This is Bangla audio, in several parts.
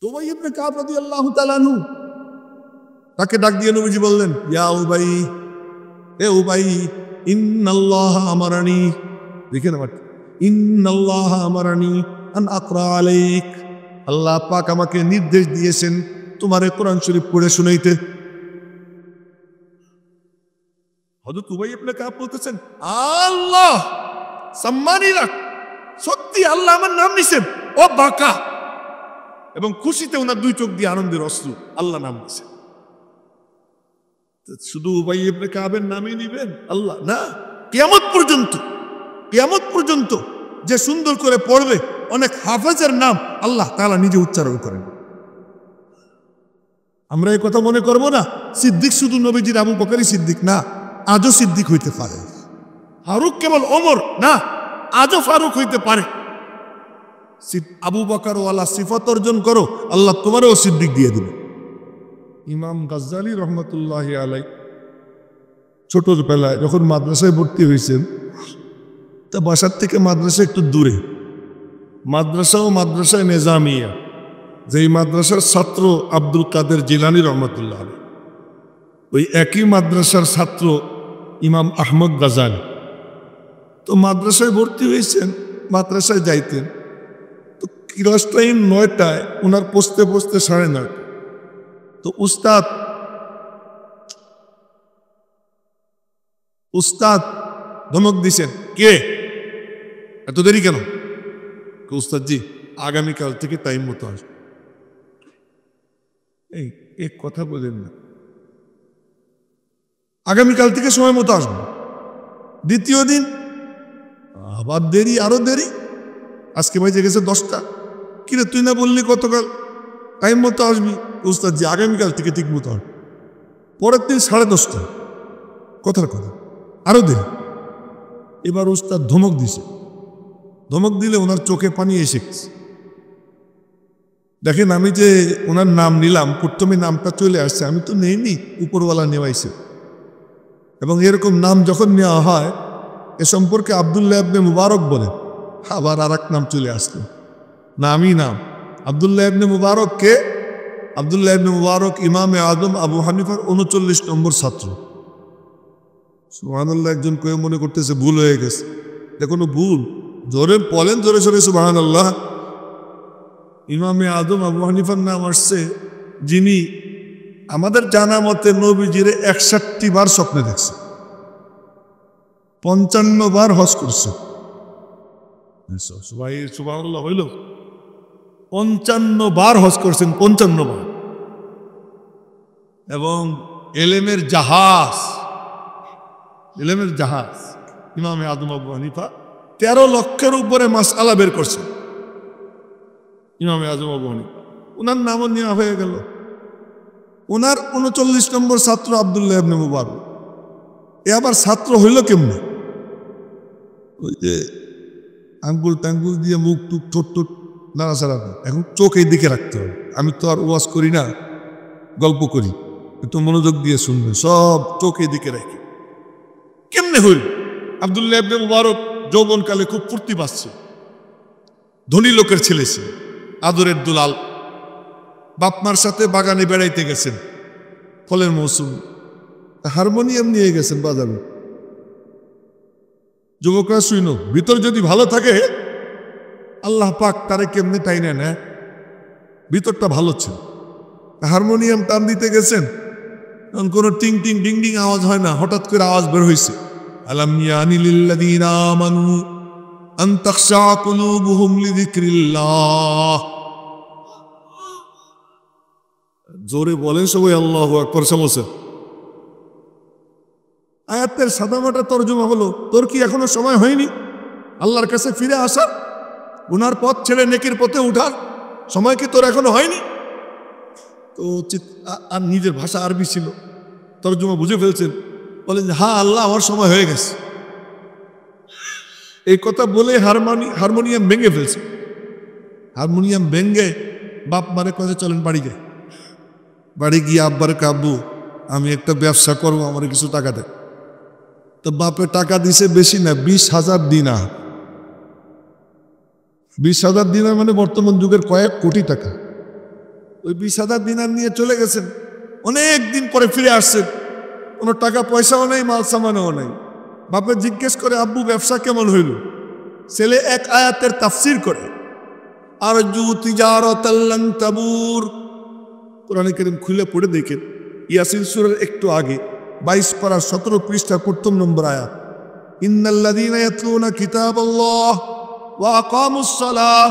উবাই ইবনে কাব রাদিয়াল্লাহু তাআলা আনহু তাকে ডাক দিয়ে নবীজি বললেন, ইয়া উবাই, এ উবাই, ইন্নাল্লাহা আমারানি, দেখেন আমার, ইন্নাল্লাহা আমারানি আন আকরা আলাইক, আল্লাহ পাক আমাকে নির্দেশ দিয়েছেন তোমারে কোরআন শরীফ পড়ে শুনাইতে। হযরত উবাই ইবনে কাব বলতেছেন, আল্লাহ সম্মানী রাখ, সত্যি আল্লাহ আমার নাম নিছেন, ও বাকা, এবং খুশিতে ওনার দুই চোখ দিয়ে আনন্দের অশ্রু, আল্লাহ নাম দিয়েছেন। শুধু উবাই ইবনে কাবের নামই নিবেন আল্লাহ না, কিয়ামত পর্যন্ত যে সুন্দর করে পড়বে অনেক হাফেজের নাম আল্লাহ তাআলা নিজে উচ্চারণ করেন। আমরা এই কথা মনে করবো না সিদ্দিক শুধু নবীজির আবু বকরই সিদ্দিক না, আজও সিদ্দিক হইতে পারে। ফারুক কেবল ওমর না, আজও ফারুক হইতে পারে। আবু বকর ওয়ালা সিফাত অর্জন করো, আল্লাহ তোমারও সিদ্দিক দিয়ে দিবে। ইমাম গাজ্জালী রহমতুল্লাহি আলাই ছোটবেলায় যখন মাদ্রাসায় ভর্তি হয়েছেন, তা বাসার থেকে মাদ্রাসা একটু দূরে, মাদ্রাসায় নেজামিয়া, যেই মাদ্রাসার ছাত্র আব্দুল কাদের জিলানী রহমতুল্লাহ আলাই, ওই একই মাদ্রাসার ছাত্র ইমাম আহমদ গাজ্জালী। তো মাদ্রাসায় ভর্তি হয়েছেন, মাদ্রাসায় যাইতেন, তো ক্লাস টাইম 9টায়, ওনার পৌঁছতে 9:30। তো উস্তাদ ধমক দিছেন, কে এত দেরি কেন? উস্তাদ জি, আগামীকাল থেকে টাইম মতো আসবে। এই কথা বলেন না, আগামীকাল থেকে সময় মতো আসবে। দ্বিতীয় দিন আবার দেরি, আরো দেরি, আজকে বাজে গেছে 10টা। কিরে তুই না বললি গতকাল টাইম মতো আসবি? উস্তাদ জি, আগামীকাল থেকে ঠিক মতো আসবে। পরের দিন 10:30, কথার কথা, আরো দেরি। এবার উস্তাদ ধমক দিছে, ধমক দিলে ওনার চোখে পানি এসে গেছে। দেখেন, আমি যে ওনার নাম নিলাম, প্রথমে নামটা চলে আসছে, আমি তো নেইনি, উপরওয়ালা নেওয়াইছে। এবং এরকম নাম যখন নেওয়া হয়, এ সম্পর্কে আব্দুল্লাহ ইবনে মুবারক বলেন, আবার আর এক নাম চলে আসলো, নামই নাম। আব্দুল্লাহ ইবনে মুবারক কে? আব্দুল্লাহ ইবনে মুবারক ইমামে আজম আবু হানিফার 39 নম্বর ছাত্র। সুবহানাল্লাহ, একজন কেউ মনে করতেছে ভুল হয়ে গেছে। দেখুন ভুল, জোরে বলেন, জোরে জোরে সুবহানাল্লাহ। ইমামে আজম আবু হানিফার নাম আসছে যিনি আমাদের জানা মতে নবীজিরে 61 বার স্বপ্নে দেখছে, 55 বার হজ করছে। সুবহানাল্লাহ হইল, 55 বার হজ করছেন, 55 বার। এবং এলেমের জাহাজ ইমামে আজম আবু হানিফা 13 লক্ষের উপরে মাসআলা বের করছেন। ইমামে আজম আবু হানিফা, ওনার নামও নেওয়া হয়ে গেল। ওনার 39 নম্বর ছাত্র আব্দুল্লাহ ইবনে মুবারক, এ আবার ছাত্র হইল কেমনে? ওই যে আঙ্গুল টাঙ্গুল দিয়ে মুখ টুক ঠোঁট নাড়াচাড়া, এখন চোখ এই দিকে রাখতে হবে। আমি তো আর ওয়াজ করি না, গল্প করি, একটু মনোযোগ দিয়ে শুনবে, সব চোখ এই দিকে রাখি। কেমনে হইল? আব্দুল্লাহ ইবনে মুবারক যৌবনকালে খুব ফুর্তি পাচ্ছে, ধনী লোকের ছেলে ছিল, আদরের দুলাল। বাপমার সাথে বাগানে বেড়াইতে গেছেন, ফলের মৌসুম, হারমোনিয়াম নিয়ে গেছেন বাজারে। যুবকরা শুইনো, ভিতর যদি ভালো থাকে আল্লাহ পাক তারে কেমনে টাইনে নেয়। ভিতরটা ভালো ছিল, হারমোনিয়াম টান দিতে গেছেন, কোনো টিং টিং ডিং ডিং আওয়াজ হয় না, হঠাৎ করে আওয়াজ বের হয়েছে, আলাম ইয়ানি লিল্লাযীনা আমানু আন তাখশা কুলুবুহুম লিযিকরিল্লাহ। জোরে বলেন সবাই আল্লাহু আকবার। সমস্যা আয়াতের সাদামাটা তরজমা হলো, তোর কি এখনো সময় হয়নি আল্লাহর কাছে ফিরে আসার, গুনার পথ ছেড়ে নেকির পথে উঠার সময় কি তোর এখনো হয়নি? তো আর নিজের ভাষা আরবি ছিল, তরজমা বুঝে ফেলছেন, বলেন হ্যাঁ আল্লাহ, আমার সময় হয়ে গেছে। এই কথা বলে হারমোনিয়াম ভেঙে ফেলছে। হারমোনিয়াম ভেঙে বাপ মারে কথা, চলেন বাড়ি যাই। বাড়ি গিয়ে আব্বারে কাব্বু, আমি একটা ব্যবসা করবো, আমার কিছু টাকা দেয়। তো বাপে টাকা দিছে বেশি না, 20,000 দিনার। 20,000 দিনার মানে বর্তমান যুগের কয়েক কোটি টাকা। ওই 20,000 দিনার নিয়ে চলে গেছেন। অনেক দিন পরে ফিরে আসছেন, কোনো টাকা পয়সাও নেই, মাল সামানও নেই। বাপে জিজ্ঞেস করে, আব্বু ব্যবসা কেমন হইল? ছেলে এক আয়াতের তাফসির করে, আরজু তিজারাতাল লান তাবুর। কোরআনে কারীম খুলে পড়ে দেখেন, ইয়াসিন সূরার একটু আগে 22 পারা 17 পৃষ্ঠা 1 নম্বর আয়াত, ইন্নাল্লাযীনা ইয়াতলুনা কিতাবাল্লাহ ওয়া আকামুস সালাহ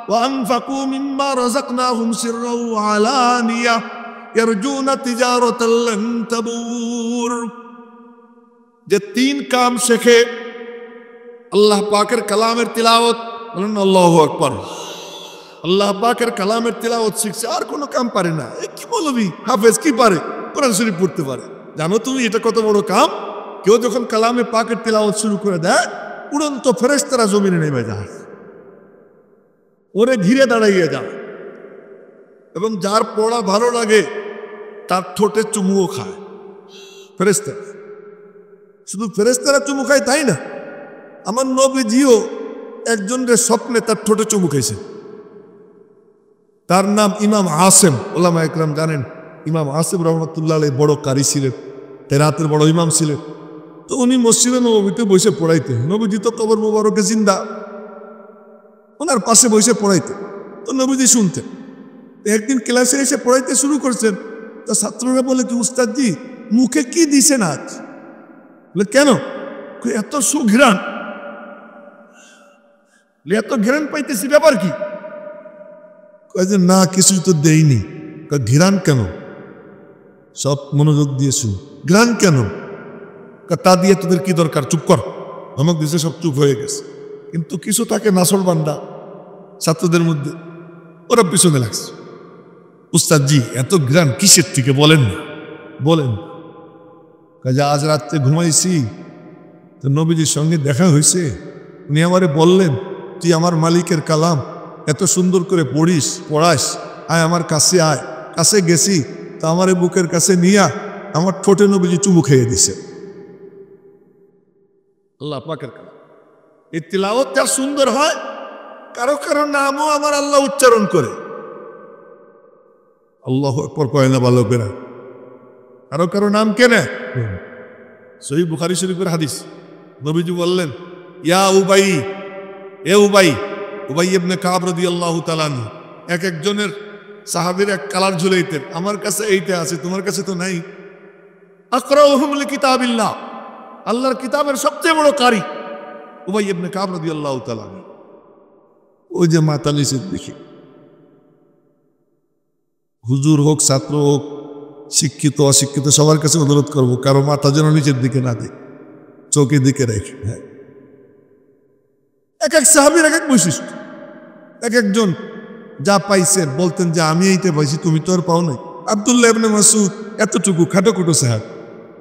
ওয়া আনফাকু মিম্মা রাযাকনাহুম সিররাও ওয়া আলানিয়া ইয়ারজুনা তিজারাতাল লান তাবুর। যে 3 কাম শেখে, আল্লাহ পাকের কালামের তিলাওয়াত, বলেন আল্লাহু আকবার। আল্লাহ পাকের কালামের তিলাওয়াত শিখছে, আর কোনো কাম পারে না। কি বলবি, হাফেজ কি পারে? কোরআন শরীফ পড়তে পারে। জানো তুমি এটা কত বড় কাম? কেউ যখন কালামে পাকের তিলাওয়াত শুরু করে দেয়, উড়ন্ত ফেরেশতারা জমিনে নেমে যায়, ওরে ঘিরে দাঁড়াইয়ে যায়, এবং যার পড়া ভালো লাগে তার ঠোঁটে চুমুও খায় ফেরেশতা। শুধু ফেরেশতারা চুমু খায় তাই না, আমার নবীজিও একজনের স্বপ্নে তার ঠোঁটে চুমু খাইছে। তার নাম ইমাম আসেম। ওলামা একরাম জানেন, ইমাম আসেম রহমতুল্লাহ আলাইহি বড় কারি ছিলেন, তেরাতের বড় ইমাম ছিলেন। তো উনি মসজিদে নববীতে বসে পড়াইতেন। নবীজি তো কবর মোবারকে জিন্দা, ওনার পাশে বসে পড়াইতেন। তো নবীজি শুনতেন। একদিন ক্লাসে এসে পড়াইতে শুরু করছেন, তো ছাত্ররা বলে, কি উস্তাদজি মুখে কি দিছেন আজ? বলে কেন? এত সুঘ্রাণ, এত ঘ্রাণ পাইতেছি, ব্যাপার কি? যে না কিছুই তো দেয়নি। ঘ্রাণ কেন? সব মনোযোগ দিয়ে শুন। ঘ্রাণ কেন? তা দিয়ে তোদের কি দরকার, চুপ কর। ধমক দিয়েছে, সব চুপ হয়ে গেছে। কিন্তু কিছু থাকে নাসর বান্দা ছাত্রদের মধ্যে, ওরা পিছনে লাগছে। উস্তাদজি এত ঘ্রাণ কিসের থেকে বলেন না, বলেন। কাজে আজ রাত্রে ঘুমাইছি, তো নবীজির সঙ্গে দেখা হয়েছে। উনি আমারে বললেন, তুই আমার মালিকের কালাম এত সুন্দর করে পড়িস, পড়াস, আয় আমার কাছে আয়। কাছে গেছি, তা আমার বুকের কাছে নিয়া আমার ঠোঁটে নবীজি চুমু খেয়ে দিছে। আল্লাহ পাকের কালাম, এই তিলাওয়াত যা সুন্দর হয়, কারো কারো নামও আমার আল্লাহ উচ্চারণ করে। আল্লাহু আকবার কয় না বালকেরা? কারো কারো নাম কেনে? সহিহ বুখারী শরীফের হাদিস, নবীজি বললেন, ইয়া উবাই, এ উবাই, উবাই ইবনে কাব রাদিয়াল্লাহু তাআলা আনহু, এক একজনের সাহাবীর এক কালার ঝুলাইতেন, আমার কাছে এইটা আছে, তোমার কাছে তো নাই। আকরাউহুম লিকিতাবিল্লাহ, আল্লাহর কিতাবের সবচেয়ে বড় কারি উবাই ইবনে কাব রাদিয়াল্লাহু তাআলা আনহু। ওই যে মাথা নিচে দেখি, হুজুর হোক, ছাত্র হোক, শিক্ষিত অশিক্ষিত, সবার কাছে অনুরোধ করবো, কারো মাথা যেন নিচের দিকে না দেয়, চোখের দিকে রেখে। হ্যাঁ, এক এক সাহাবীর এক এক বৈশিষ্ট্য। এক একজন যা পাইছেন বলতেন যে আমি এইটা পাইছি, তুমি তো আর পাও নাই। আব্দুল্লাহ ইবনে মাসউদ এতটুকু খাটোকুটো সাহাব,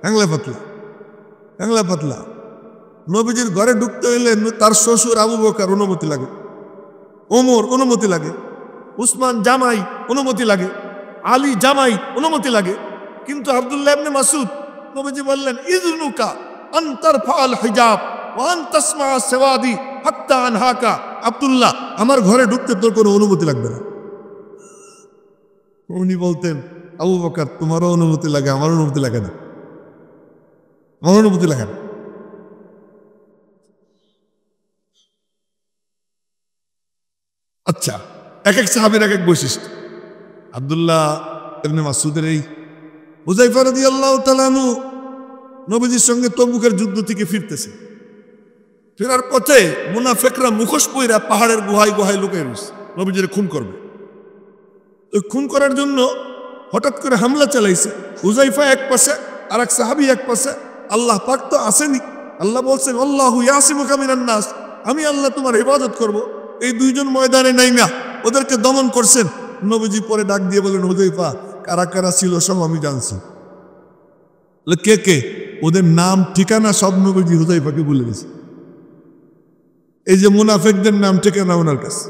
হ্যাংলা পাতলা, হ্যাংলা পাতলা। নবীজির ঘরে ঢুকতে হইলে তার শ্বশুর আবু বকর অনুমতি লাগে, ওমর অনুমতি লাগে, উসমান জামাই অনুমতি লাগে, আলী জামাই অনুমতি লাগে। কিন্তু আব্দুল্লাহ ইবনে মাসউদ, নবীজি বললেন, ইযনুকা আন তারফাল হিজাব ওয়া আন তাসমা সাওয়াদি হাত্তা আনহাকা। আব্দুল্লাহ, আমার ঘরে ঢুকতে তোর কোনো অনুমতি লাগবে না। উনি বলতেন, আবু বকর তোমারও অনুমতি লাগে, আমার অনুমতি লাগে না, আমার অনুমতি লাগে না। আচ্ছা, এক এক সাহাবীর এক এক বৈশিষ্ট্য। আব্দুল্লাহ ইবনে মাসউদের এই হুযায়ফা রাদিয়াল্লাহু তাআলা আনহু নবীজির সঙ্গে তবুকের যুদ্ধ থেকে ফিরতেছে। ফেরার পথে মুনাফিকরা মুখোশ পইরা পাহাড়ের গুহায় গুহায় লুকিয়ে রয়েছে, নবীজির খুন করবে। ওই খুন করার জন্য হঠাৎ করে হামলা চালাইছে। হুযায়ফা এক পাশে আর এক সাহাবী এক পাশে। আল্লাহ পাক তো আসেনি। আল্লাহ বলছেন, আল্লাহু ইয়াসিমুকা মিনান নাস, আমি আল্লাহ তোমার ইবাদত করব। এই দুইজন ময়দানে নাইমা ওদেরকে দমন করছেন। নবীজি পরে ডাক দিয়ে বলেন, হুযায়ফা কারা কারা ছিল সব আমি জানছি। কে কে? ওদের নাম ঠিকানা সব নবীজি হুযায়ফাকে বলে দিয়েছে। এই যে মুনাফিকদের নাম ঠিকানা ওনার কাছে।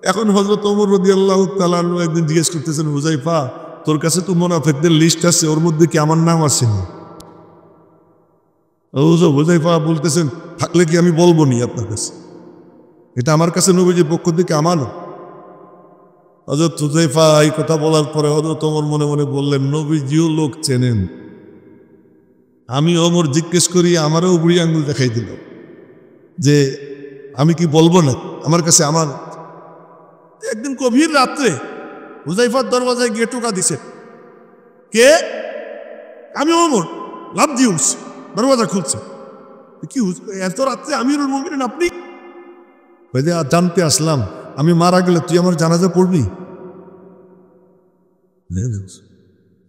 এখন হযরত ওমর রাদিয়াল্লাহু তাআলা আনহু একদিন জিজ্ঞেস করতেছেন, হুযায়ফা তোর কাছে তো মুনাফিকদের লিস্ট আছে, ওর মধ্যে কি আমার নাম আছে? হুযায়ফা বলতেছেন, থাকলে কি আমি বলবো নি আপনার কাছে? এটা আমার কাছে নবীজির পক্ষ থেকে আমানত। হযরত হুযায়ফা এই কথা বলার পরে হযরত ওমর মনে মনে বললেন, নবীজিও লোক চেনেন। আমি ওমর জিজ্ঞেস করি, আমারও বুড়ি আঙ্গুল দেখাই দিল যে আমি কি বলবো না, আমার কাছে আমার। একদিন গভীর রাত্রে হুযায়ফার দরওয়াজায় গিয়ে টোকা দিছে। কে? আমি ওমর। লাফ দিয়ে উঠছে, দরওয়াজা খুলছে। কি এত রাত্রে আমিরুল মুমিনিন আপনি? জানতে আসলাম আমি মারা গেলে তুই আমার জানাজা পড়বি?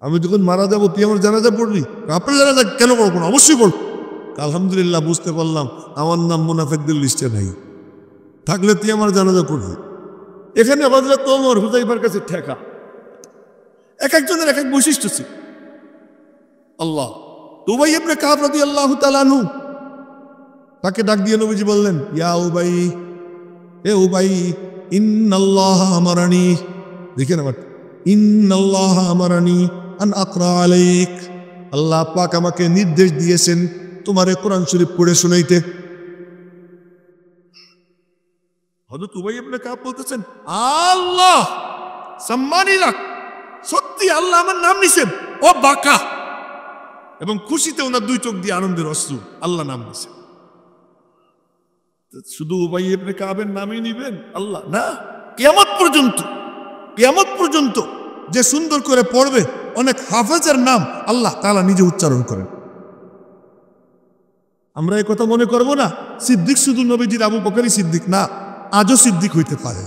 আমি যখন মারা যাবো তুই আমার জানাজা পড়বি? আপনার জানাজা কেন পড়বো না? অবশ্যই পড়ব। আলহামদুলিল্লাহ, বুঝতে পারলাম আমার নাম মুনাফিকদের লিস্টে নাই, থাকলে তুই আমার জানাজা পড়বি। এখানে হযরত ওমর হুযায়ফার কাছে ঠেকা। এক একজনের এক এক বৈশিষ্ট্য ছিল। আল্লাহ, উবাই ইবনে কাব রাদিয়াল্লাহু তাআলা আনহু, তাকে ডাক দিয়ে নবীজি বললেন, ইয়া উবাই, এ উবাই, ইন্নাল্লাহ আমারানি, দেখেন আমার, ইন্নাল্লাহ আমারানি আন আকরা আলাইক, আল্লাহ পাক আমাকে নির্দেশ দিয়েছেন তোমারে কোরআন শরীফ পড়ে শোনাইতে। হযরত উবাই ইবনে কাব বলতেছেন, আল্লাহ সম্মানী রাখ, সত্যি আল্লাহ আমার নাম নিছেন, ও বাকা। এবং খুশিতে ওনার দুই চোখ দিয়ে আনন্দের অশ্রু, আল্লাহ নাম নিছেন। শুধু উবাই ইবনে কাবের নামই নিবেন আল্লাহ না, কিয়ামত পর্যন্ত, কিয়ামত পর্যন্ত যে সুন্দর করে পড়বে অনেক হাফেজের নাম আল্লাহ তাআলা নিজে উচ্চারণ করেন। আমরা এই কথা মনে করব না সিদ্দিক শুধু নবীজির আবু বকরই সিদ্দিক না, আজও সিদ্দিক হইতে পারে।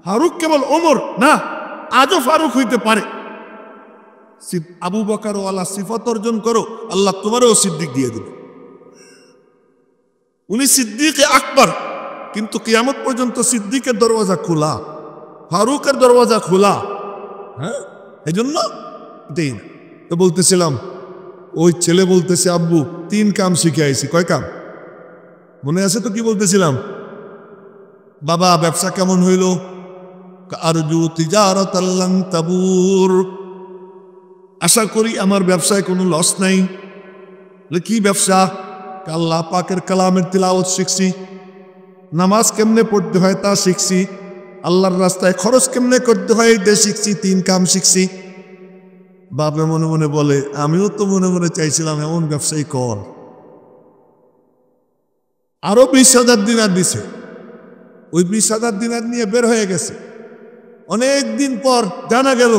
ফারুক কেবল ওমর না, আজও ফারুক হইতে পারে। আবু বকর ওয়ালা সিফত অর্জন করো, আল্লাহ তোমারও সিদ্দিক দিয়ে দেবে। উনি সিদ্দিকে আকবর, কিন্তু কিয়ামত পর্যন্ত সিদ্দিকের দরওয়াজা খোলা, ফারুকের দরওয়াজা খোলা। হ্যাঁ, এই জন্য দেই না। তো বলতেছিলাম, ওই ছেলে বলতেছে, আব্বু 3 কাম শিখে আইছি। কয় কাম মনে আছে তো? কি বলতেছিলাম? বাবা ব্যবসা কেমন হইল? আরজু তিজারাতাল লান তাবুর, আশা করি আমার ব্যবসায় কোনো লস নাই। কি ব্যবসা? আল্লাহ পাকের কালামের তিলাওয়াত শিখছি, নামাজ কেমনে পড়তে হয় তা শিখছি, আল্লাহর রাস্তায় খরচ কেমনে করতে হয় এটা শিখছি, 3 কাম শিখছি। বাবা মনে মনে বলে, আমিও তো মনে মনে চাইছিলাম এমন ব্যবসায়ী কর। আরো 20,000 দিনার দিছে। ওই 20,000 দিনার নিয়ে বের হয়ে গেছে। অনেক দিন পর জানা গেল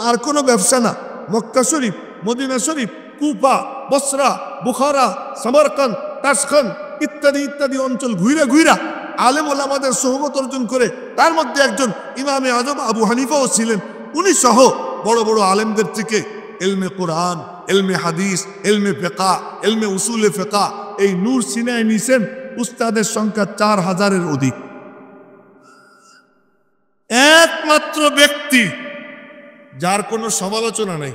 আর কোনো ব্যবসা না, মক্কা শরীফ, মদিনা শরীফ, কুফা, বসরা, বুখারা, সামারকান্দ, তাশখান ইত্যাদি ইত্যাদি অঞ্চল ঘুরে ঘুরা আলেম ওলামাদের সোহবত অর্জন করে, তার মধ্যে একজন ইমামে আজম আবু হানিফাও ছিলেন। উনি সহ বড় বড় আলেমদের থেকে ইলমে কোরআন, ইলমে হাদিস, ইলমে ফিকহ, ইলমে উসুলে ফিকহ এই নূর সিনায় নিছেন। উস্তাদের সংখ্যা 4,000-এর অধিক। একমাত্র ব্যক্তি যার কোনো সমালোচনা নেই,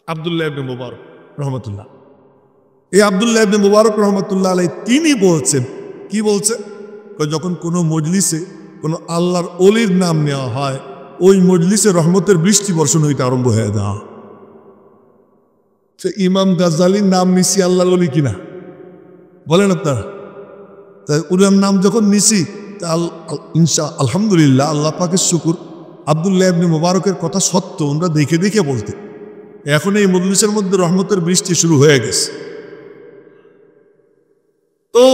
আব্দুল্লাহ ইবনে মুবারক রহমতুল্লাহ। এই আব্দুল্লাহ ইবনে মুবারক রহমতুল্লাহ আলাইহি তিনি বলছেন, কি বলছেন? যখন কোনো মজলিসে কোনো আল্লাহর ওলির নাম নেওয়া হয়, ওই মজলিসে রহমতের বৃষ্টি বর্ষণ হইতে আরম্ভ হয়ে যাওয়া। সে ইমাম গাজ্জালির নাম নিছি আল্লাহর ওলি কিনা বলেন আপনারা? তাই ওনার নাম যখন নিছি, আলহামদুলিল্লাহ, আল্লাহ পাকের শুকুর, আব্দুল্লাহ ইবনে মুবারকের কথা সত্য, ওনারা দেখে দেখে বলতে। এখন এই মজলিসের মধ্যে রহমতের বৃষ্টি শুরু হয়ে গেছে। তো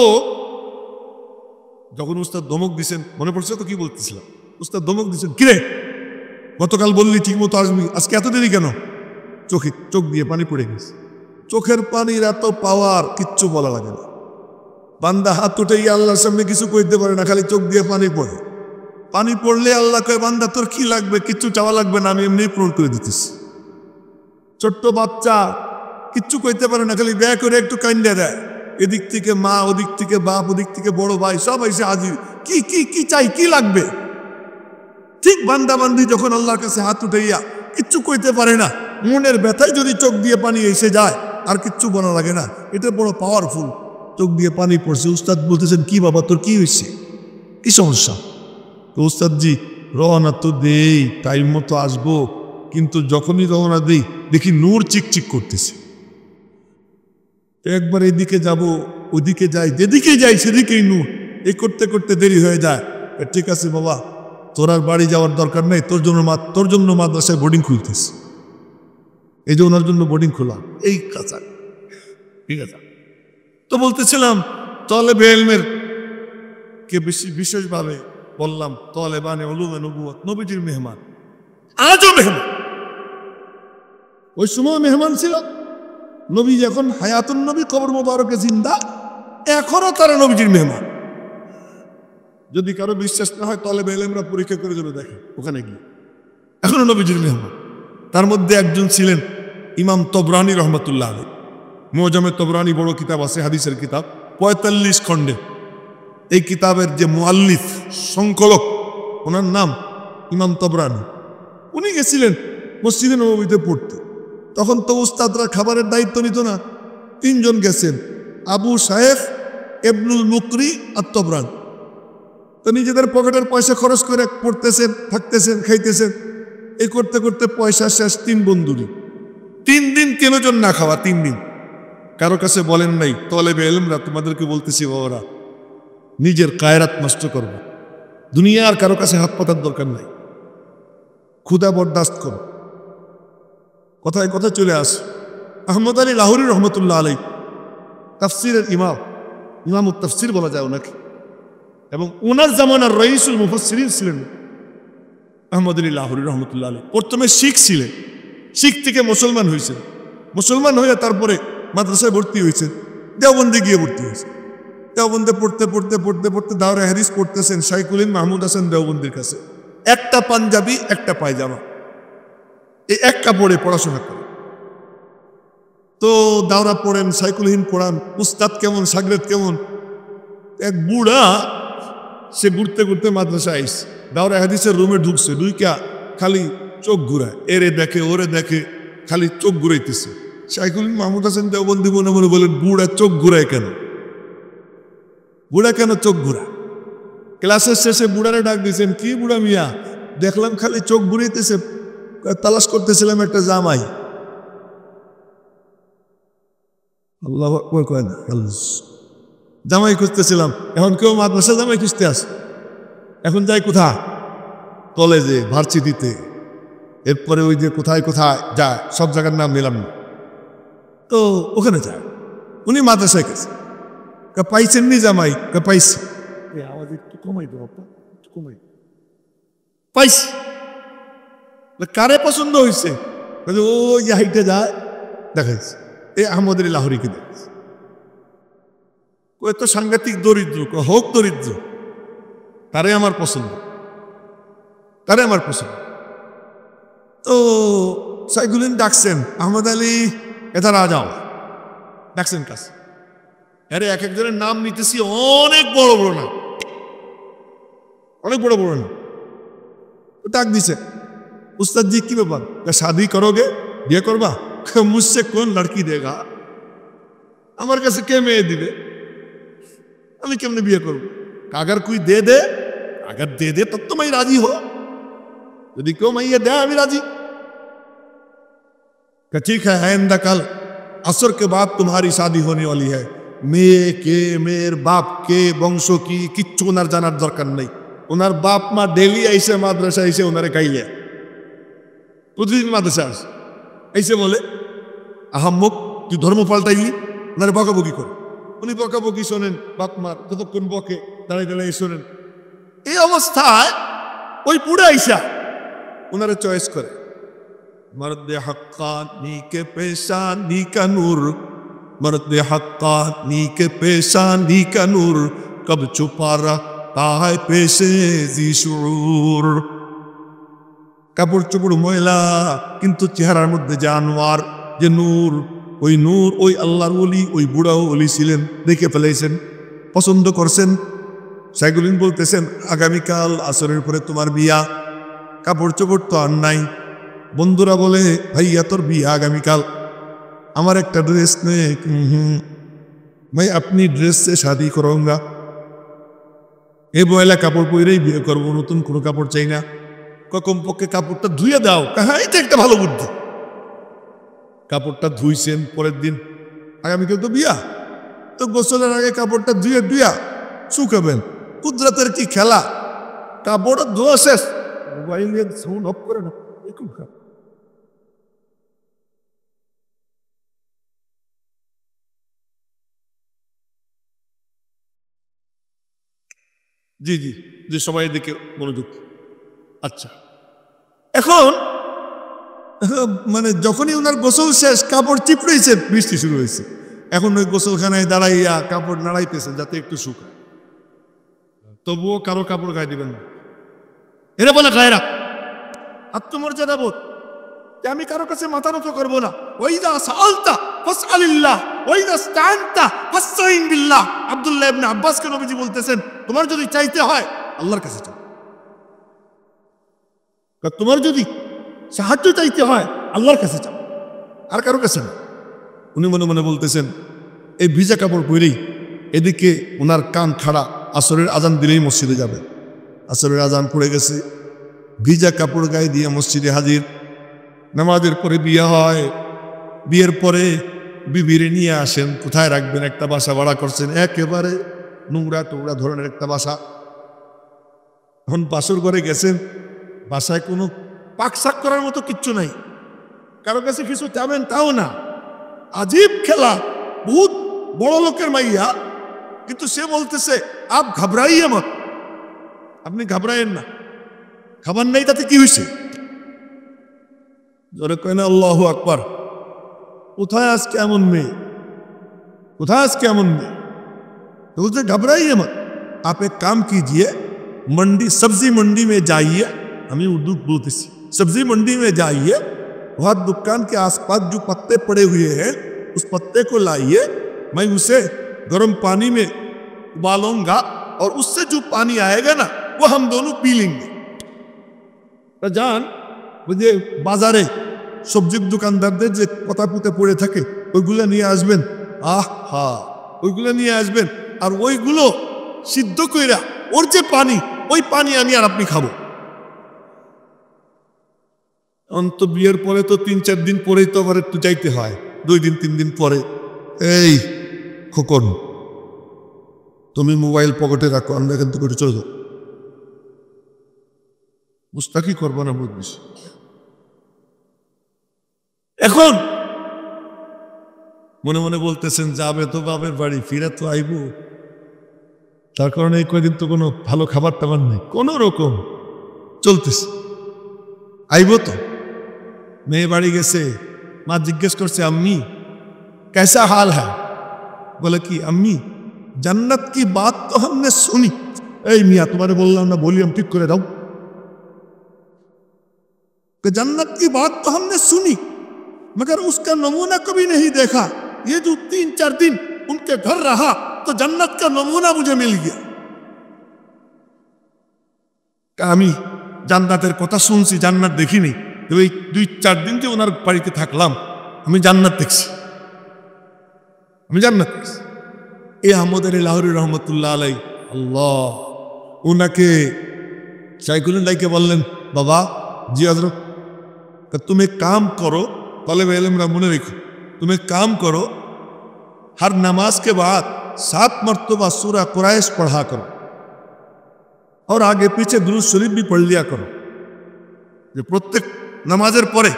যখন উস্তাদ ধমক দিছেন, মনে পড়ছে তো কি বলতেছিলাম? উস্তাদ ধমক দিছেন, কিরে গতকাল বললি ঠিক মতো আসবি, আজকে এত দেরি কেন? চোখ দিয়ে পানি পড়ে গেছে। চোখের পানির এত পাওয়ার, কিচ্ছু বলা লাগে না। বান্দা হাত উঠে গিয়ে আল্লাহর সামনে কিছু কইতে পারে না, খালি চোখ দিয়ে পানি পড়ে। পানি পড়লে আল্লাহ কয়, বান্দা তোর কি লাগবে? কিচ্ছু চাওয়া লাগবে না, আমি এমনি পূরণ করে দিতেছি। ছোট্ট বাচ্চা কিচ্ছু কইতে পারে না, খালি ব্যয় করে একটু কান্দে দেয়। এদিক থেকে মা, ওদিক থেকে বাপ, ওদিক থেকে বড় ভাই, সব এসে হাজির। কি কি কি চাই, কি লাগবে? ঠিক বান্দা বান্দি যখন আল্লাহর কাছে হাত উঠাইয়া কিচ্ছু কইতে পারে না, মনের ব্যথায় যদি চোখ দিয়ে পানি এসে যায়, আর কিচ্ছু বলা লাগে না। এটা বড় পাওয়ারফুল। চোখ দিয়ে পানি পড়ছে। উস্তাদ বলতেছেন, কি বাবা তোর কি হয়েছে, কি সমস্যা? তো উস্তাদজি, রওনা তো দেই, টাইম মতো আসবো, কিন্তু যখনই রওনা দেই দেখি নূর চিকচিক করতেছে। একবার এদিকে যাব, ওদিকে যাই, যেদিকে যাই সেদিকেই নূর। এই করতে করতে দেরি হয়ে যায়। ঠিক আছে বাবা, তোর আর বাড়ি যাওয়ার দরকার নেই, তোর জন্য মাদ্রাসায় বোর্ডিং খুলতেস, এই যে ওনার জন্য বোর্ডিং খোলা, এই কাঁচা। ঠিক আছে, তো বলতেছিলাম তলেবে ইলমের কে বিশেষভাবে বললাম তলেবানে উলুমে নবুয়ত নবীজির মেহমান, আজও মেহমান। ওই সময় মেহমান ছিল, নবী যখন হায়াতুন নবী কবর মোবারকে জিন্দা, এখনো তারা নবীজির মেহমান। যদি কারো বিশ্বাস না হয় তলেবে ইলমরা পরীক্ষা করে যাবে, দেখে ওখানে গিয়ে এখনো নবীজির মেহমান। তার মধ্যে একজন ছিলেন ইমাম তবরানি রহমতুল্লাহ আলাইহ। মুআজামে তবরানি বড় কিতাব আছে, হাদিসের কিতাব, 45 খণ্ডে। এই কিতাবের যে মুআল্লিফ, সংকলক, ওনার নাম ইমাম তবরানি। উনি গেছিলেন মসজিদে নববীতে পড়তে। তখন তো উস্তাদরা খাবারের দায়িত্ব নিত না, 3 জন গেছেন, আবু সাহেব, ইবনুল মুকরি আর তবরানি। তো নিজেদের পকেটের পয়সা খরচ করে পড়তেছেন, থাকতেছেন, খাইতেছেন। এই করতে করতে পয়সা শেষ 3 বন্ধুরই। 3 দিন 3 জন না খাওয়া, 3 দিন। কারো কাছে বলেন নাই তলেবে ইলমরা, তোমাদেরকে বলতেছি বাবারা, নিজের কায়রাত নষ্ট করবে, দুনিয়া আর কারো কাছে হাত পাতার দরকার নাই, ক্ষুধা বরদাস্ত করো। কথায় কথা চলে আস। আহমদ আলী লাহোরী রহমতুল্লাহ আলাইহ তাফসিরের ইমামুত তাফসির বলা যায় ওনাকে, এবং ওনার জামানার রইসুল মুফাসসিরিন ছিলেন আহমদ আলী লাহোরী রহমতুল্লাহ আলাইহ। প্রথমে শিখ ছিলেন, শিখ থেকে মুসলমান হয়েছেন, মুসলমান হয়ে তারপরে মাদ্রাসায় ভর্তি হয়েছেন, দেওবন্দে গিয়ে ভর্তি হয়েছে। দেওবন্দে পড়তে পড়তে পড়তে পড়তে দাওরে হাদিস পড়তেছেন শাইখুলিন মাহমুদ হাসান দেওবন্দির কাছে। একটা পাঞ্জাবি, একটা পায়জামা, এই এক কাপড়ে পড়াশোনা করে। তো দাওরা পড়েন, শাইখুলিন পড়ান, উস্তাদ কেমন, শাগরেদ কেমন। এক বুড়া, সে ঘুরতে ঘুরতে মাদ্রাসায় আইস, দাওরা হাদিসের রুমে ঢুকছে, ঢুইকা খালি চোখ ঘুরায়, এরে দেখে ওরে দেখে, খালি চোখ ঘুরাইতেছে। শাইখুলিন মাহমুদ হাসান দেওবন্দি মনে মনে বলেন, বুড়া চোখ ঘুরায় কেন, বুড়া কেন চোখ ঘুরা? ক্লাসের শেষে বুড়ারে ডাক দিয়েছেন, কি বুড়া মিয়া, দেখলাম খালি চোখ ঘুরাইতেছে, তালাশ করতেছিলাম একটা জামাই। আল্লাহু আকবার কয় না, জামাই খুঁজতেছিলাম। এখন কেউ মাদ্রাসা জামাই খুঁজতে আসে, এখন যাই কোথায়, কলেজে, ভার্সিটিতে, এরপরে ওই যে কোথায় কোথায় যায়, সব জায়গার নাম নিলাম না, তো ওখানে যায়। উনি মাদ্রাসায় গেছে, পাইছেন নি জামাই, পাইছি, আওয়াজ একটু কমাই দেবো, একটু কমাই, পাইছি। কারে পছন্দ হয়েছে, ও হাইটে যায়, দেখাইছে এই আহমদ আলী লাহোরীকে দেখাইছে। এত সাংঘাতিক দরিদ্র, হোক দরিদ্র, তারে আমার পছন্দ, তারে আমার পছন্দ। তো শাইখুলিন ডাকছেন, আহমদ আলী এধার আ যাও, ডাকছেন কাছে। আরে এক একজনের নাম নিতেছি, অনেক বড় বড় নাম, অনেক বড় বড় নাম। ডাক দিছে, উস্তাদ জি কি ব্যাপার, শাদি করোগে, বিয়ে করবা? মুঝসে কোন লড়কি দেগা, আমার কাছে কে মেয়ে দিবে, আমি কেমনে বিয়ে করবো? আগার কুই দে দে, अगर दे दे तब तो मैं राजी हो, यदि क्यों मैं ये दे আমি राजी। ठीक है आइंदा कल असर के बाद तुम्हारी शादी होने वाली है, মেয়ে কে, মেয়ের বাপ কে, বংশ কি, কিচ্ছু ওনার জানার দরকার নেই। ওনার বাপ মা ডেলি আইসে মাদ্রাসা এসে ওনারে খাইলে, প্রতিদিন মাদ্রাসা আসে, এসে বলে আহাম্মক তুই ধর্ম পাল্টাইলি, ওনারে বকাবকি করে। উনি বকাবকি শোনেন, বাপ মার যতক্ষণ বকে দাঁড়াই দাঁড়াই শোনেন। এই অবস্থায় ওই পুরা আইসা ওনারে চয়েস করে, मर्द हक्कानी के पेशानी का नूर, मर्द हक्कानी के पेशानी का नूर, कब छुपा रखता है पेशे जी शुऊर। কাপড় চোপড় ময়লা, কিন্তু চেহারার মধ্যে জানোয়ার যে নূর, ওই আল্লাহর ওলি, ওই বুড়াও ওলি ছিলেন, দেখে ফেলেছেন, পছন্দ করছেন। শাইখুলিন বলতেছেন আগামীকাল আসরের পরে তোমার বিয়া, কাপড় চোপড় তো আর নাই। বন্ধুরা বলে ভাইয়া তোর বিয়ে আগামীকাল, আমার একটা ড্রেস নে। मैं अपनी ड्रेस से शादी करूंगा, এই ময়লা কাপড় পরেই বিয়ে করবো, নতুন কোনো কাপড় চাই না। কমপক্ষে কাপড়টা ধুয়ে দাও। হ্যাঁ, এটা একটা ভালো বুদ্ধি। কাপড়টা ধুইছেন, পরের দিন আগামীকাল তো বিয়া, তো গোসলের আগে কাপড়টা ধুয়ে শুকাবেন। কুদরতের কি খেলা, কাপড় ধোয়া শেষ, মোবাইলের সাউন্ড অফ করে না, একটু খারাপ। জি জি জি, সবাই এদিকে মনোযোগ। আচ্ছা, এখন মানে যখনই ওনার গোসল শেষ, কাপড় চিপড়েছে, বৃষ্টি শুরু হয়েছে। এখন ওই গোসলখানায় দাঁড়াইয়া কাপড় নাড়াইতেছে যাতে একটু শুকায়, তবুও কারো কাপড় গায়ে দিবেন না। এরা বলে গায়েরা আত্মমর্যাদা বোধ, যে আমি কারো কাছে মাথা নত করবো না। ওয়াইদা সাআলতা ফাসআলিল্লাহ ওয়াইদা ইসতাআনতা ফাসতাইন বিল্লাহ। আব্দুল্লাহ ইবনে আব্বাসকে নবীজি বলতেছেন, তোমার যদি চাইতে হয় আল্লাহর কাছে চাও, তোমার যদি সাহায্য চাইতে হয় আল্লাহর কাছে চাও, আর কারো কাছে না। উনি মনে মনে বলতেছেন, এই ভিজা কাপড় পরেই এদিকে ওনার কান খাড়া, আসরের আজান দিলেই মসজিদে যাবে। আসরের আজান পড়ে গেছে, ভিজা কাপড় গায়ে দিয়ে মসজিদে হাজির। নামাজের পরে বিয়ে হয়, বিয়ের পরে বিবিরে নিয়ে আসেন, কোথায় রাখবেন? একটা বাসা ভাড়া করছেন, একেবারে নোংরা টোংরা ধরনের একটা বাসা। এখন বাসর ঘরে গেছেন, বাসায় কোনো পাকশাক করার মতো কিচ্ছু নাই, কারো কাছে কিছু চাবেন তাও না। আজীব খেলা, বহুত বড় লোকের মাইয়া, কিন্তু সে বলতেছে আপ ঘাবড়াইয়ে মত, আপনি ঘাবড়াইয়েন না, খাবার নেই তাতে কি হয়েছে? জোরে কয় না আল্লাহু আকবার। কোথায় আজকে এমন মেয়ে, কোথায় আজকে এমন মেয়ে? तो उसे घबराइए मत, आप एक काम कीजिए, मंडी सब्जी मंडी में जाइए, हमें उर्दू बोलते सब्जी मंडी में जाइए, वहाँ दुकान के आसपास जो पत्ते पड़े हुए हैं उस पत्ते को लाइए, मैं उसे गर्म पानी में उबालूंगा और उससे जो पानी आएगा ना वो हम दोनों पी लेंगे। तो जान मुझे बाजारे সবজির দোকানদারদের যে কথা পুঁতে পড়ে থাকে ওইগুলো নিয়ে আসবেন। আহা, ওইগুলো নিয়ে আসবেন, আর ওইগুলো সিদ্ধ কইরা ওর যে পানি, ওই পানি আমি আর আপনি খাবো। অন্ত বিয়ের পরে তো 3-4 দিন পরেই তো আবার একটু যাইতে হয়, 2 দিন 3 দিন পরে। এই খোকন, তুমি মোবাইল পকেটে রাখো, আমরা এখান থেকে চলে যাও। মুস্তাকি করবো না বুঝবিস। এখন মনে মনে বলতেছেন, যাবে তো বাপের বাড়ি, ফিরে তো আইব, তার কারণে এই কয়দিন তো কোনো ভালো খাবার টাবার নেই, কোন রকম চলতেছে। আইব তো, মেয়ে বাড়ি গেছে, মা জিজ্ঞেস করছে, আম্মি कैसा हाल है? বলে কি, আম্মি জান্নাত কি বাত তো हमने सुनी। এই মিয়া, তোমারে বললাম না ভলিউম ঠিক করে দাও। जन्नत की बात तो हमने सुनी मगर उसका नमूना कभी नहीं देखा। ये जो 3-4 दिन उनके घर रहा तो जन्नत का नमूना मुझे मिल गया। আমি জান্নাতের কথা শুনছি, জান্নাত দেখিনি, এই 2-4 দিন যে ওনার বাড়িতে থাকলাম, আমি জান্নাত দেখছি, আমি জান্নাত দেখছি। এ আহমদ আলী লাহোরী রহমতুল্লাহ আলাই, আল্লাহ, ওনাকে সাইকুলেন লাইকে বললেন, বাবা জি হযরত, तुम एक काम करो, तलेब इल्म मने रखो, तुम एक काम करो, हर नमाज के बाद 7 मरतबा सूरा कुरैश पढ़ा करो और आगे पीछे दुरूद शरीफ भी पढ़ लिया करो। जो प्रत्येक नमाजेर परे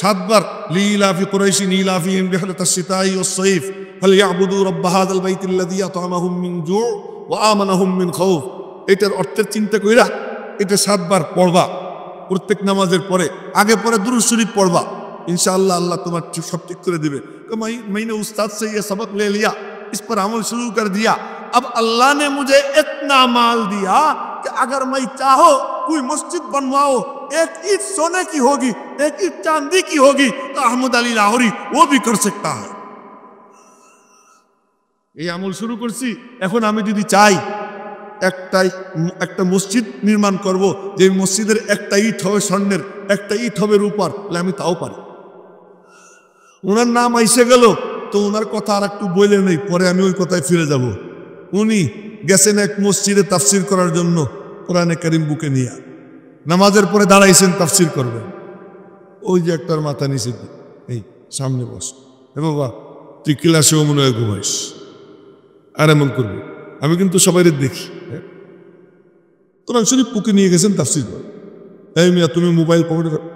7 बार लीलाफी कुरैशी नीलाफीहिम रिहलताश शिताई वस सैफ फलयाबुदू रब्ब हादाल বাইতিল্লাযী আত'আমাহুম মিন জু' ওয়া আমানাহুম মিন খাউফ, এটার অর্থের চিন্তা কইরা এটা 7 বার পড়বা प्रत्येक नमाजेर परे। आगे परे दुरूद शरीफ पढ़वा, इंशाअल्लाह अल्लाह तुम्हारा सब ठीक कर देवे। मैंने उस्ताद से ये सबक ले लिया, इस पर अमल शुरू कर दिया। अब अल्लाह ने मुझे इतना माल दिया कि अगर मैं चाहो कोई मस्जिद बनवाओ, एक ईंट सोने की होगी, एक ईंट चांदी की होगी, तो अहमद अली लाहौरी वो भी कर सकता है। ये अमल शुरू करছি। এখন আমি যদি চাই একটা মসজিদ নির্মাণ করব, যে মসজিদের একটা ইট হবে স্বর্ণের, একটা ইট হবে রূপার, আমি তাও পারি। ওনার নাম আইসে গেল তো ওনার কথা আর একটু বলে নেই, পরে আমি ওই কথায় ফিরে যাব। উনি গেছেন এক মসজিদে তাফসির করার জন্য, কোরআনে কারীম বুকে নিয়ে নামাজের পরে দাঁড়াইছেন তাফসির করবেন। ওই যে একটার মাথা নিচে, এই সামনে বস, এ বাবা তুই ক্লাসেও মনে হয় ঘুমাইস, আর এমন করবি। আমি কিন্তু সবাই দেখি, কোরআন শরীফ বুকে নিয়ে গেছেন তাফসীর করে। এই মিয়া তুমি মোবাইল পকেটে রাখো,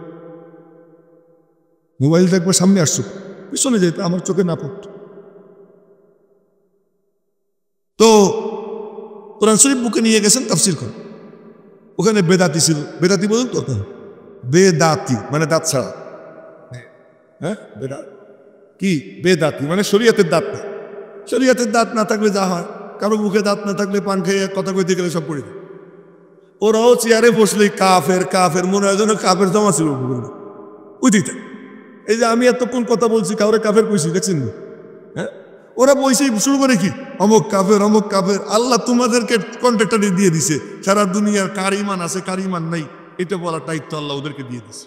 মোবাইল দেখবে সামনে আসছো, পিছনে যেতে আমার চোখে না পড়তো। তো কোরআন শরীফ বুকে নিয়ে গেছেন তাফসীর করে। ওখানে বেদাতি ছিল, বেদাতি বলুন তো, বেদাতি মানে দাঁত ছাড়া, হ্যাঁ বেদাত কি বেদাতি মানে শরীয়তের দাঁত না। শরীয়তের দাঁত না থাকলে যা হয়, কারো মুখে দাঁত না থাকলে পান খেয়ে কথা কইতে গেলে সব পড়ে যায়। ওরাও চেয়ারে বসলেই কাফের কাফের, মনে হয় যেন কাফের জমা ছিল উদিতে। এই যে আমি এতক্ষণ কথা বলছি, কাউরে কাফের কইছি দেখছেন? হ্যাঁ, ওরা বইসেই শুরু করে কি অমুক কাফের অমুক কাফের। আল্লাহ তোমাদেরকে কন্ট্রাক্টরে দিয়ে দিছে, সারা দুনিয়ার কার ইমান আছে কার ইমান নাই এটা বলার দায়িত্ব আল্লাহ ওদেরকে দিয়ে দিছে।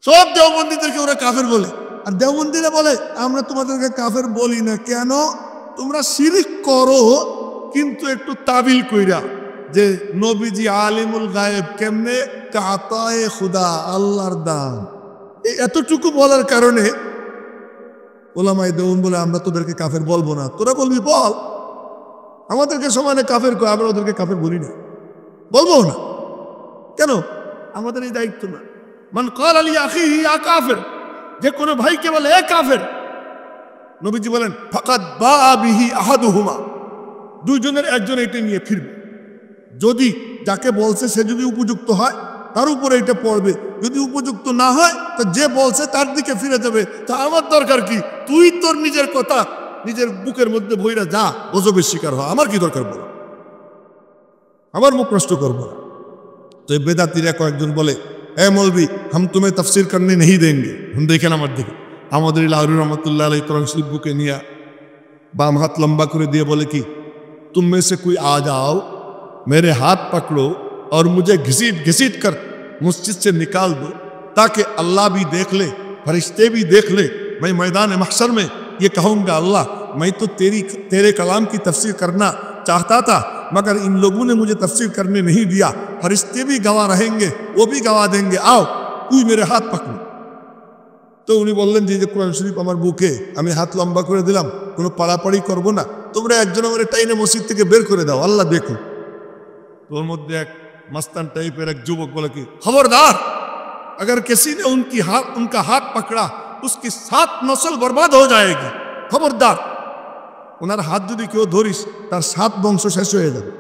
সব দেওবন্দীদেরকে ওরা কাফের বলে, আর দেওবন্দীরা বলে আমরা তোমাদেরকে কাফের বলি না। কেন? তোমরা শিরক করো কিন্তু একটু তাবিল কইরা, যে নবীজি আলিমুল গায়েব কেমনে, কাতায়ে খুদা আল্লাহর দান, এতটুকু বলার কারণে ওলামায়ে দেওবন্দ বলে আমরা তোদেরকে কাফের বলবো না। তোরা বলবি বল, আমাদেরকে সমানে কাফের কর, আমরা ওদেরকে কাফের বলি না, বলবো না। কেন? আমাদের এই দায়িত্ব না। মান ক্বালা লি আখিহি ইয়া কাফির, যে কোনো ভাইকে বলে এ কাফের, নবীজি বলেন ফাকাদ বাআ বিহি আহাদুহুমা, দুইজনের একজন এটা নিয়ে ফিরবে। যদি যাকে বলছে সে যদি উপযুক্ত হয় তার উপরে এটা পড়বে, যদি উপযুক্ত না হয় তো যে বলছে তার দিকে ফিরে যাবে। তা আমার দরকার কি? তুই তোর নিজের কথা নিজের বুকের মধ্যে বইরা যা, গজবের শিকার হয়, আমার কি দরকার বলা, আমার মুখ নষ্ট করবো না। তো এই বেদাতিরা কয়েকজন বলে এ মৌলবি हम तुम्हें तफसीर करने नहीं देंगे। हम দেখেন আমার দিকে, আমাদের লাহোরী রহমতুল্লাহ আলাইহি কোরআন শরীফ বুকে নিয়ে বাম হাত লম্বা করে দিয়ে বলে কি, तुम में से कोई आ जाओ, मेरे हाथ पकड़ो और मुझे घसीट घसीट कर मस्जिद से निकाल दो, ताकि अल्लाह भी देख ले, फरिश्ते भी देख ले। मैं मैदान महशर में ये कहूँगा, अल्लाह मैं तो तेरे कलाम की तफसीर करना चाहता था, मगर इन लोगों ने मुझे तफसीर करने नहीं दिया। फरिश्ते भी गवाह रहेंगे, वो भी गवाह देंगे, आओ তুই मेरे हाथ पकड़। তো উনি বললেন যে কোরআন শরীফ আমার বুকে, আমি হাত লম্বা করে দিলাম, কোনো পাড়াপাড়ি করবো না, তোমরা একজন আমার টাইনে মসজিদ থেকে বের করে দাও, আল্লাহ দেখো। তোর মধ্যে এক मस्तान टाइप एक युवक बोला कि खबरदार, अगर किसी ने उनका हाथ पकड़ा उसकी 7 नस्ल बर्बाद हो जाएगी। खबरदार, उनार हाथ যদি কেউ ধরিস তার 7 বংশ শেষ হয়ে যাবে।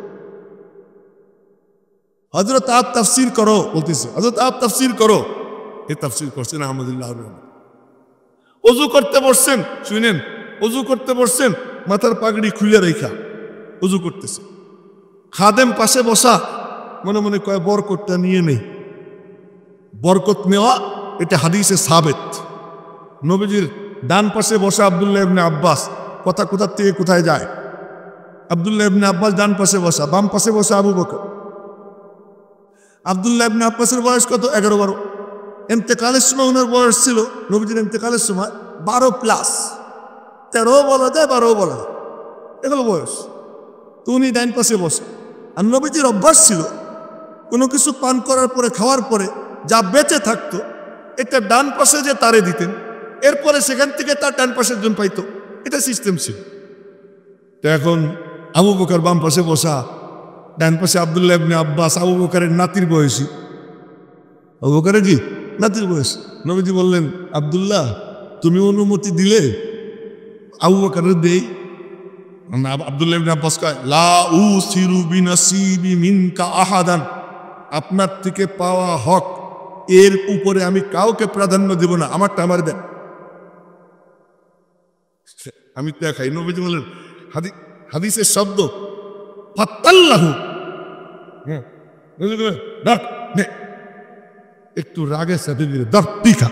হযরত আপ তাফসীর করো বলতেছে, হযরত আপ তাফসীর করো। এই তাফসীর করছেন আহমদুল্লাহ রহমান। ওযু করতে বসছেন, শুনেন, ওযু করতে বসছেন, মাথার পাগড়ি খুলে রেখা ওযু করতেছে। খাদেম পাশে বসা, মনে মনে কয় বরকতটা নিয়ে নেই। বরকত নেওয়া এটা হাদিসে সাবেত। নবীজির ডান পাশে বসা আব্দুল্লাহ ইবনে আব্বাস, কথা কোথা থেকে কোথায় যায়। আব্দুল্লাহ ইবনে আব্বাস ডান পাশে বসা, বাম পাশে বসা আবু বকর। আব্দুল্লাহ ইবনে আব্বাসের বয়স কত? 11-12। ইন্তেকালের সময় ওনার বয়স ছিল, নবীজির ইন্তেকালের সময় 12+। 13 বলা যায়, 12 বলা যায়, এগুলো বয়স। তো উনি ডান পাশে বসা। আর নবীজির অভ্যাস ছিল কোনো কিছু পান করার পরে, খাওয়ার পরে যা বেঁচে থাকতো এটা ডান পাশে যে তারে দিতেন, এরপরে সেখান থেকে তার ডান পাশের জন পাইতো, এটা সিস্টেম ছিল। তো এখন আবু বকর বাম পাশে বসা, ডান পাশে আব্দুল্লাহ ইবনে আব্বাস, আবু বকরের নাতির বয়সী। আবু বকরের কি নাতির বয়স। নবীজি বললেন, আব্দুল্লাহ তুমি অনুমতি দিলে আবু বকরের দেই। আব্দুল্লাহ ইবনে আব্বাস কয়, লা উসিরু বিনাসিবি মিনকা আহাদান, আপনার থেকে পাওয়া হক এর উপরে আমি কাউকে প্রাধান্য দেব না, আমারটা আমার দেন। আমি তো খাই। নবীজি বলেন, হাদিসের শব্দ ফাত্তাল্লাহু, একটু রাগের সাথে দিলে দাঁড় টিকা।